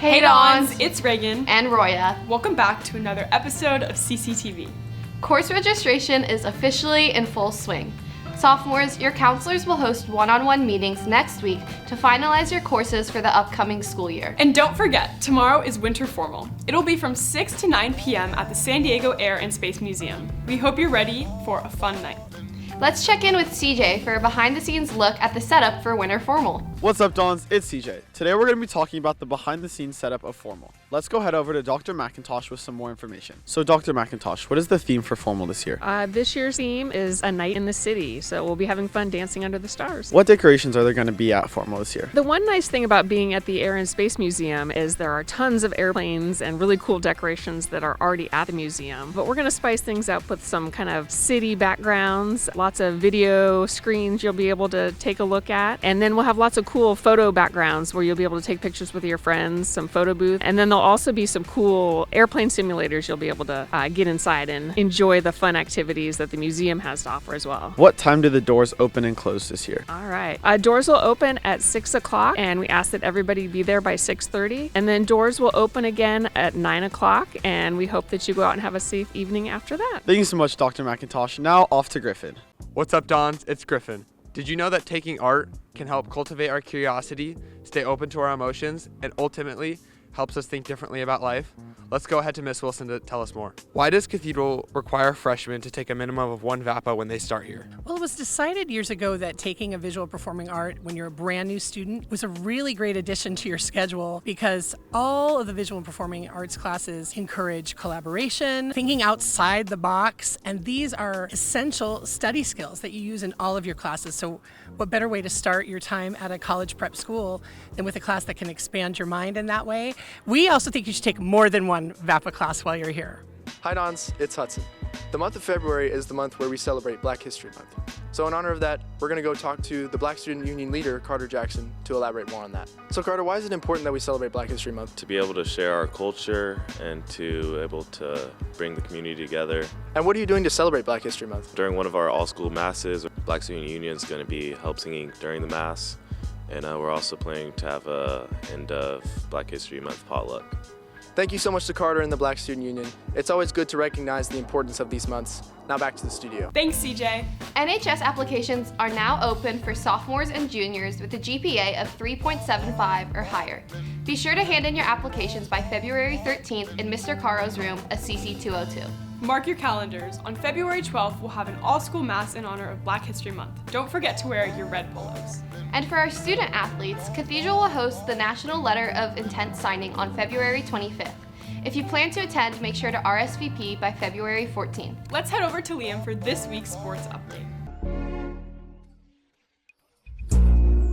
Hey Dons, it's Reagan and Roya. Welcome back to another episode of CCTV. Course registration is officially in full swing. Sophomores, your counselors will host one-on-one meetings next week to finalize your courses for the upcoming school year. And don't forget, tomorrow is Winter Formal. It'll be from 6 to 9 p.m. at the San Diego Air and Space Museum. We hope you're ready for a fun night. Let's check in with CJ for a behind-the-scenes look at the setup for Winter Formal. What's up, Dons? It's CJ. Today we're going to be talking about the behind-the-scenes setup of Formal. Let's go head over to Dr. McIntosh with some more information. So, Dr. McIntosh, what is the theme for Formal this year? This year's theme is a night in the city, so we'll be having fun dancing under the stars. What decorations are there going to be at Formal this year? The one nice thing about being at the Air and Space Museum is there are tons of airplanes and really cool decorations that are already at the museum. But we're going to spice things up with some kind of city backgrounds, lots of video screens you'll be able to take a look at, and then we'll have lots of cool photo backgrounds where you'll be able to take pictures with your friends, some photo booth, and then there'll also be some cool airplane simulators you'll be able to get inside and enjoy the fun activities that the museum has to offer as well. What time do the doors open and close this year? All right. Doors will open at 6 o'clock, and we ask that everybody be there by 6:30. And then doors will open again at 9 o'clock, and we hope that you go out and have a safe evening after that. Thank you so much, Dr. McIntosh. Now off to Griffin. What's up, Dons? It's Griffin. Did you know that taking art can help cultivate our curiosity, stay open to our emotions, and ultimately helps us think differently about life? Let's go ahead to Miss Wilson to tell us more. Why does Cathedral require freshmen to take a minimum of 1 VAPA when they start here? Well, it was decided years ago that taking a visual performing art when you're a brand new student was a really great addition to your schedule because all of the visual and performing arts classes encourage collaboration, thinking outside the box, and these are essential study skills that you use in all of your classes. So what better way to start your time at a college prep school than with a class that can expand your mind in that way? We also think you should take more than one VAPA class while you're here. Hi Dons, it's Hudson. The month of February is the month where we celebrate Black History Month. So in honor of that, we're going to go talk to the Black Student Union leader, Carter Jackson, to elaborate more on that. So Carter, why is it important that we celebrate Black History Month? To be able to share our culture and to able to bring the community together. And what are you doing to celebrate Black History Month? During one of our all-school masses, Black Student Union is going to be help singing during the mass. And we're also planning to have a end of Black History Month potluck. Thank you so much to Carter and the Black Student Union. It's always good to recognize the importance of these months. Now back to the studio. Thanks, CJ. NHS applications are now open for sophomores and juniors with a GPA of 3.75 or higher. Be sure to hand in your applications by February 13th in Mr. Caro's room, a CC 202. Mark your calendars. On February 12th, we'll have an all-school mass in honor of Black History Month. Don't forget to wear your red polos. And for our student athletes, Cathedral will host the National Letter of Intent signing on February 25th. If you plan to attend, make sure to RSVP by February 14th. Let's head over to Liam for this week's sports update.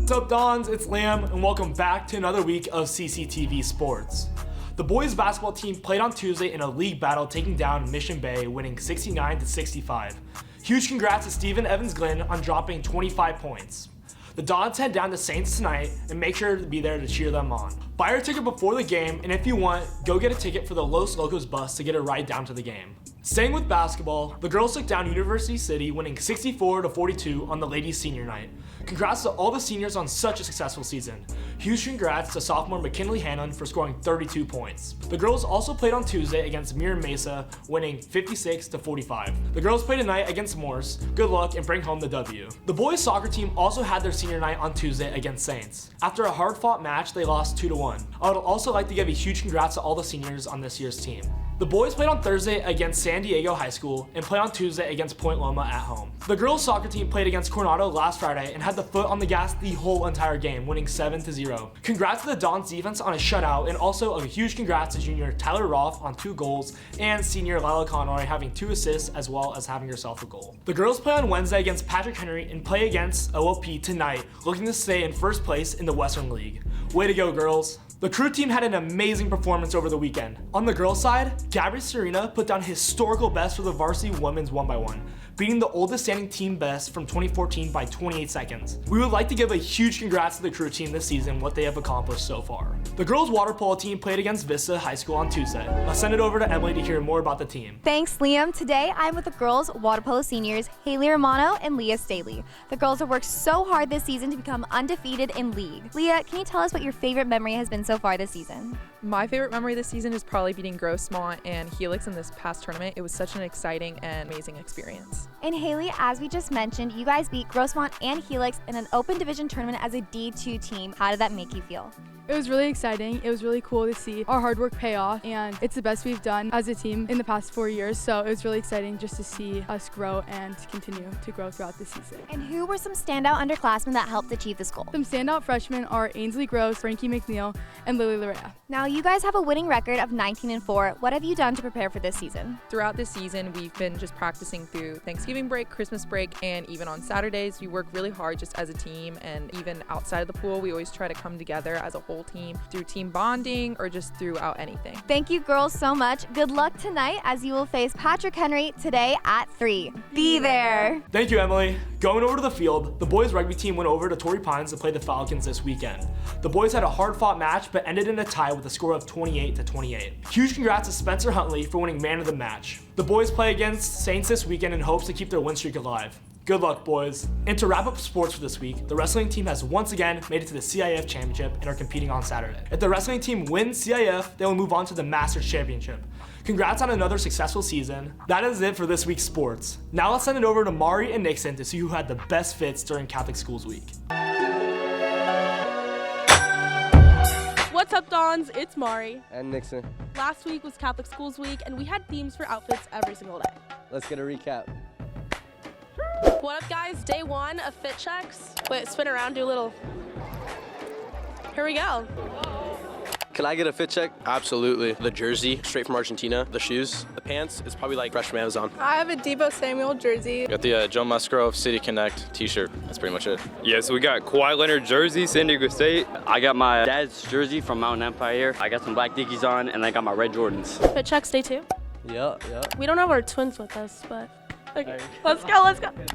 What's up, Dons? It's Liam, and welcome back to another week of CCTV Sports. The boys basketball team played on Tuesday in a league battle, taking down Mission Bay, winning 69-65. Huge congrats to Stephen Evans Glenn on dropping 25 points. The Dons head down to Saints tonight and make sure to be there to cheer them on. Buy your ticket before the game, and if you want, go get a ticket for the Los Locos bus to get a ride down to the game. Staying with basketball, the girls took down University City, winning 64-42 on the ladies' senior night. Congrats to all the seniors on such a successful season. Huge congrats to sophomore McKinley Hannon for scoring 32 points. The girls also played on Tuesday against Mira Mesa, winning 56-45. The girls play tonight against Morse. Good luck and bring home the W. The boys soccer team also had their senior night on Tuesday against Saints. After a hard-fought match, they lost 2-1. I would also like to give a huge congrats to all the seniors on this year's team. The boys played on Thursday against San Diego High School and play on Tuesday against Point Loma at home. The girls soccer team played against Coronado last Friday and had the foot on the gas the whole entire game, winning 7-0. Congrats to the Dons defense on a shutout, and also a huge congrats to junior Tyler Roth on 2 goals and senior Lila Conroy having 2 assists as well as having herself a goal. The girls play on Wednesday against Patrick Henry and play against OLP tonight, looking to stay in first place in the Western League. Way to go, girls. The crew team had an amazing performance over the weekend. On the girls' side, Gabby Serena put down historical best for the varsity women's 1x1, beating the oldest standing team best from 2014 by 28 seconds. We would like to give a huge congrats to the crew team this season, what they have accomplished so far. The girls water polo team played against Vista High School on Tuesday. I'll send it over to Emily to hear more about the team. Thanks, Liam. Today, I'm with the girls water polo seniors, Haley Romano and Leah Staley. The girls have worked so hard this season to become undefeated in league. Leah, can you tell us what your favorite memory has been so far this season? My favorite memory this season is probably beating Grossmont and Helix in this past tournament. It was such an exciting and amazing experience. And Haley, as we just mentioned, you guys beat Grossmont and Helix in an open division tournament as a D2 team. How did that make you feel? It was really exciting. It was really cool to see our hard work pay off, and it's the best we've done as a team in the past 4 years. So it was really exciting just to see us grow and continue to grow throughout the season. And who were some standout underclassmen that helped achieve this goal? Some standout freshmen are Ainsley Gross, Frankie McNeil, and Lily Larea. Now you guys have a winning record of 19-4. What have you done to prepare for this season? Throughout this season, we've been just practicing through Thanksgiving break, Christmas break, and even on Saturdays. We work really hard just as a team, and even outside of the pool, we always try to come together as a whole team through team bonding or just throughout anything. Thank you girls so much. Good luck tonight as you will face Patrick Henry today at 3. Be there. Thank you, Emily. Going over to the field, the boys rugby team went over to Torrey Pines to play the Falcons this weekend. The boys had a hard-fought match but ended in a tie with a score of 28-28. Huge congrats to Spencer Huntley for winning man of the match. The boys play against Saints this weekend in hopes to keep their win streak alive. Good luck, boys. And to wrap up sports for this week, the wrestling team has once again made it to the CIF Championship and are competing on Saturday. If the wrestling team wins CIF, they will move on to the Masters Championship. Congrats on another successful season. That is it for this week's sports. Now let's send it over to Mari and Nixon to see who had the best fits during Catholic Schools Week. What's up, Dons? It's Mari. And Nixon. Last week was Catholic Schools Week, and we had themes for outfits every single day. Let's get a recap. What up, guys? Day one of fit checks. Wait, spin around, do a little. Here we go. Can I get a fit check? Absolutely. The jersey, straight from Argentina. The shoes. The pants, it's probably like fresh from Amazon. I have a Debo Samuel jersey. Got the Joe Musgrove City Connect t-shirt. That's pretty much it. Yeah, so we got Kawhi Leonard jersey, San Diego State. I got my dad's jersey from Mountain Empire. I got some black Dickies on, and I got my red Jordans. Fit checks day two. Yeah. We don't have our twins with us, but okay. Let's go.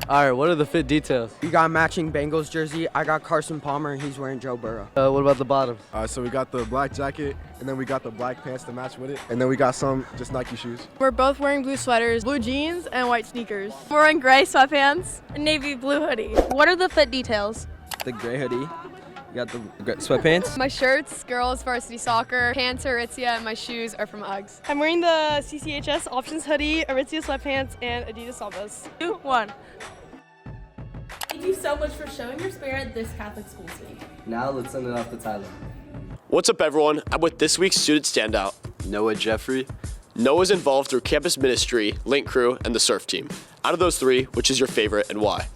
All right, what are the fit details? You got matching Bengals jersey. I got Carson Palmer, and he's wearing Joe Burrow. What about the bottom? So we got the black jacket, and then we got the black pants to match with it, and then we got some just Nike shoes. We're both wearing blue sweaters, blue jeans, and white sneakers. We're wearing gray sweatpants and navy blue hoodie. What are the fit details? The gray hoodie. You got the sweatpants. My shirts, girls varsity soccer, pants are Aritzia, and my shoes are from Uggs. I'm wearing the CCHS Options hoodie, Aritzia sweatpants, and Adidas Sambas. 2, 1. Thank you so much for showing your spirit this Catholic Schools Week. Now let's send it off to Tyler. What's up, everyone? I'm with this week's student standout, Noah Jeffrey. Noah's involved through campus ministry, Link Crew, and the surf team. Out of those three, which is your favorite and why?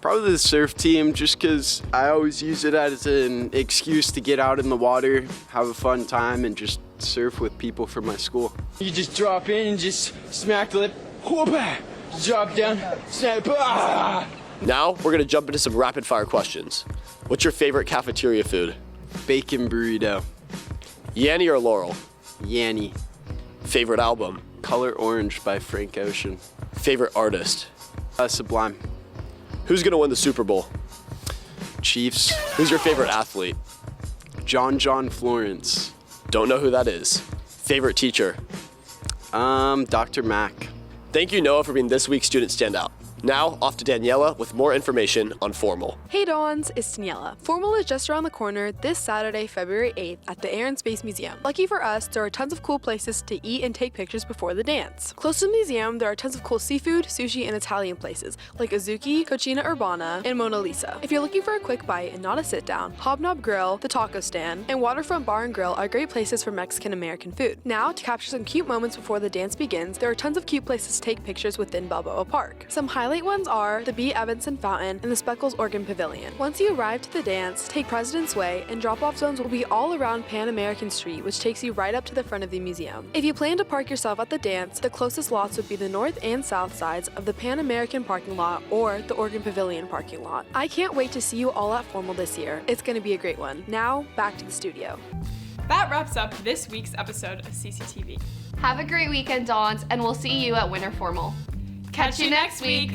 Probably the surf team, just because I always use it as an excuse to get out in the water, have a fun time, and just surf with people from my school. You just drop in and just smack the lip, whoop-ah, drop down, snap, ah. Now, we're gonna jump into some rapid fire questions. What's your favorite cafeteria food? Bacon burrito. Yanny or Laurel? Yanny. Favorite album? Color Orange by Frank Ocean. Favorite artist? Sublime. Who's gonna win the Super Bowl? Chiefs. Who's your favorite athlete? John Florence. Don't know who that is. Favorite teacher? Dr. Mack. Thank you, Noah, for being this week's student standout. Now, off to Daniela with more information on Formal. Hey Dons, it's Daniela. Formal is just around the corner this Saturday, February 8th at the Air and Space Museum. Lucky for us, there are tons of cool places to eat and take pictures before the dance. Close to the museum, there are tons of cool seafood, sushi, and Italian places like Azuki, Cucina Urbana, and Mona Lisa. If you're looking for a quick bite and not a sit down, Hobnob Grill, the Taco Stand, and Waterfront Bar and Grill are great places for Mexican-American food. Now, to capture some cute moments before the dance begins, there are tons of cute places to take pictures within Balboa Park. Some highlight ones are the B. Evanson Fountain and the Speckles Organ Pavilion. Once you arrive to the dance, take President's Way, and drop-off zones will be all around Pan American Street, which takes you right up to the front of the museum. If you plan to park yourself at the dance, the closest lots would be the north and south sides of the Pan American parking lot or the Organ Pavilion parking lot. I can't wait to see you all at Formal this year. It's going to be a great one. Now, back to the studio. That wraps up this week's episode of CCTV. Have a great weekend, Dons, and we'll see you at Winter Formal. Catch you next week.